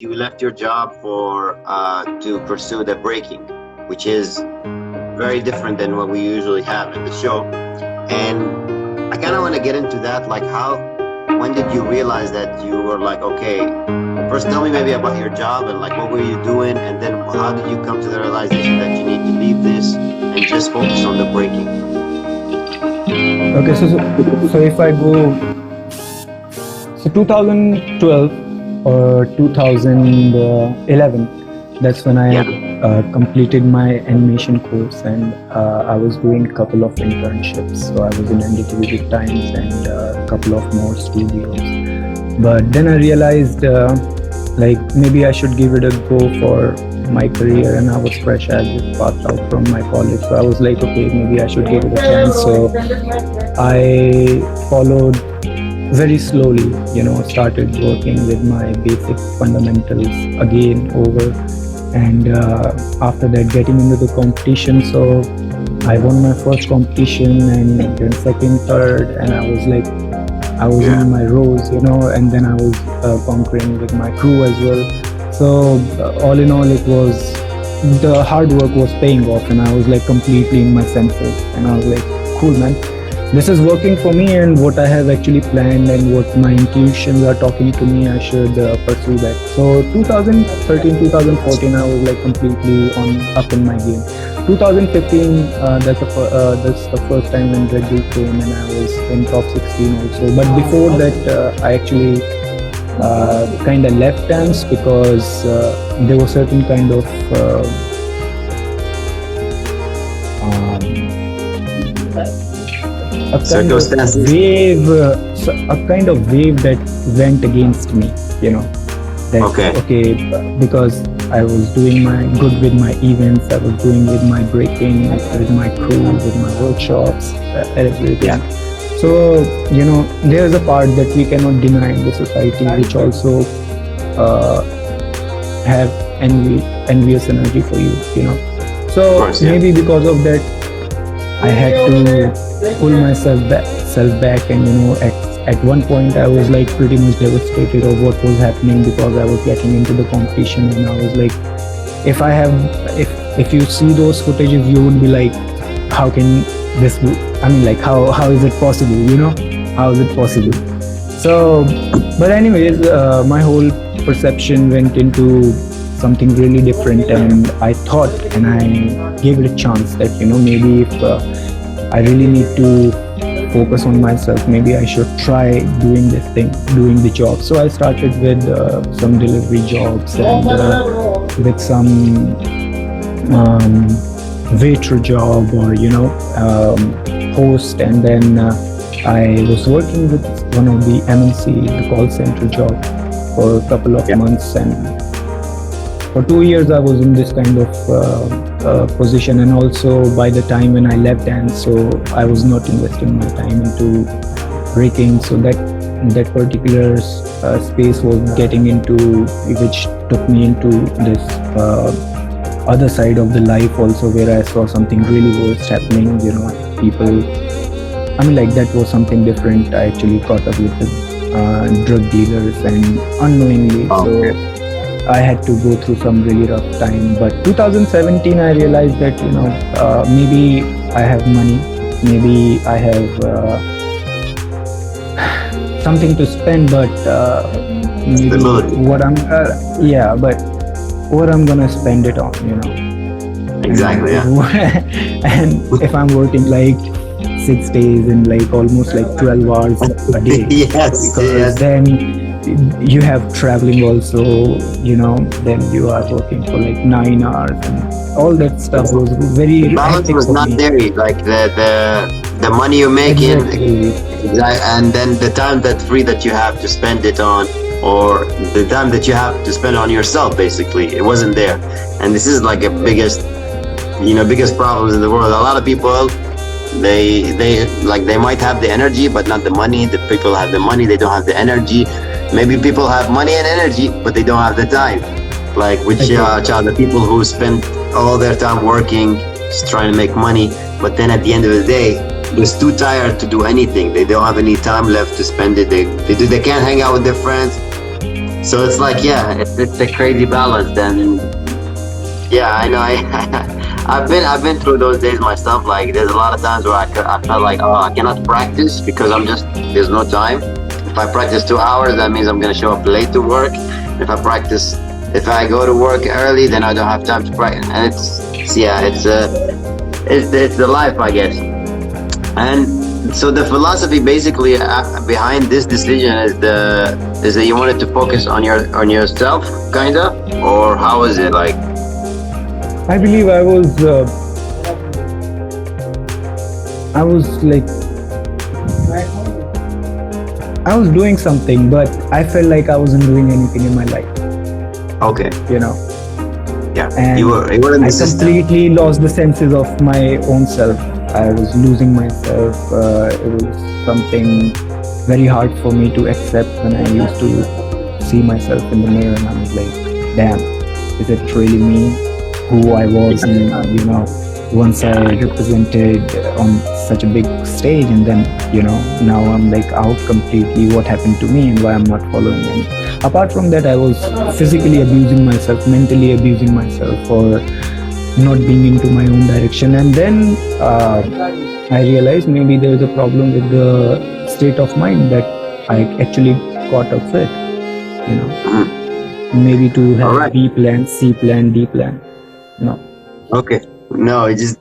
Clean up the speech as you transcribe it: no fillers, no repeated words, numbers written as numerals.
you left your job for to pursue the breaking, which is very different than what we usually have in the show. And I kind of want to get into that, like when did you realize that you were like, okay, first tell me maybe about your job and like what were you doing, and then how did you come to the realization that you need to leave this and just focus on the breaking? Okay, so if I go, so 2012 or 2011, that's when I completed my animation course, and I was doing a couple of internships. So I was in NDTV Times and a couple of more studios. But then I realized like maybe I should give it a go for my career, and I was fresh. I just passed out from my college, so I was like, okay, maybe I should give it a chance. So I followed very slowly, started working with my basic fundamentals again over, and after that getting into the competition. So I won my first competition and then second, third, and I was in my rows, and then I was conquering with my crew as well. So all in all, the hard work was paying off, and I was like completely in my senses, and I was like, cool, man, this is working for me, and what I have actually planned and what my intuitions are talking to me, I should pursue that. So 2013, 2014, I was like completely up in my game. 2015, that's the first time when Red Bull came, and I was in top 16 also. But before that, I actually kind of left dance because there was certain kind of a kind of wave that went against me, because I was doing good with my events, I was doing with my breaking, with my crew, with my workshops, everything. So there's a part that we cannot deny in the society, which also have envious energy for you, So maybe because of that, I had to pull myself back, and at one point I was like pretty much devastated of what was happening, because I was getting into the competition, and I was like, if you see those footages, you would be like, how can this be? I mean, like, how is it possible? How is it possible? So, but anyways, my whole perception went into something really different, and I thought, and I gave it a chance that maybe if I really need to focus on myself, maybe I should try doing this thing, doing the job. So I started with some delivery jobs and with some waiter job, or host, and then I was working with one of the MNC, the call center job, for a couple of months, and for 2 years I was in this kind of position. And also by the time when I left dance, so I was not investing my time into breaking, so that particular space was getting into, which took me into this other side of the life also, where I saw something really worse happening, people, I mean, like, that was something different. I actually caught up with the drug dealers, and unknowingly, so I had to go through some really rough time. But 2017, I realized that maybe I have money, maybe I have something to spend, but maybe what I'm gonna spend it on, Exactly. And if I'm working like 6 days and like almost like 12 hours a day, because then you have traveling also, then you are working for like 9 hours, and all that stuff was very balance was not there, like the money you make and then the time that you have to spend it on, or the time that you have to spend on yourself, basically it wasn't there. And this is like a biggest problems in the world. A lot of people, they might have the energy but not the money. The people have the money, they don't have the energy. Maybe people have money and energy, but they don't have the time. Like the people who spend all their time working, just trying to make money, but then at the end of the day, they're too tired to do anything. They don't have any time left to spend it. They can't hang out with their friends. So it's like, yeah, it's a crazy balance. Then, yeah, I know. I've been through those days myself. Like, there's a lot of times where I felt like, oh, I cannot practice because there's no time. If I practice 2 hours, that means I'm gonna show up late to work. If I go to work early, then I don't have time to practice. And it's the life, I guess. And so the philosophy basically behind this decision is that you wanted to focus on yourself, kinda, or how is it like? I believe I was like, I was doing something, but I felt like I wasn't doing anything in my life. Okay. You know. Yeah. And You were in the I system. completely lost the senses of my own self. I was losing myself. It was something very hard for me to accept when I used to see myself in the mirror, and I was like, damn, is it really me, who I was? And once I represented on such a big stage, and then now I'm like out completely. What happened to me, and why I'm not following any? Apart from that, I was physically abusing myself, mentally abusing myself for not being into my own direction. And then I realized maybe there's a problem with the state of mind that I actually caught up with. Maybe to have All right. B plan, C plan, D plan. No. Okay. No, it just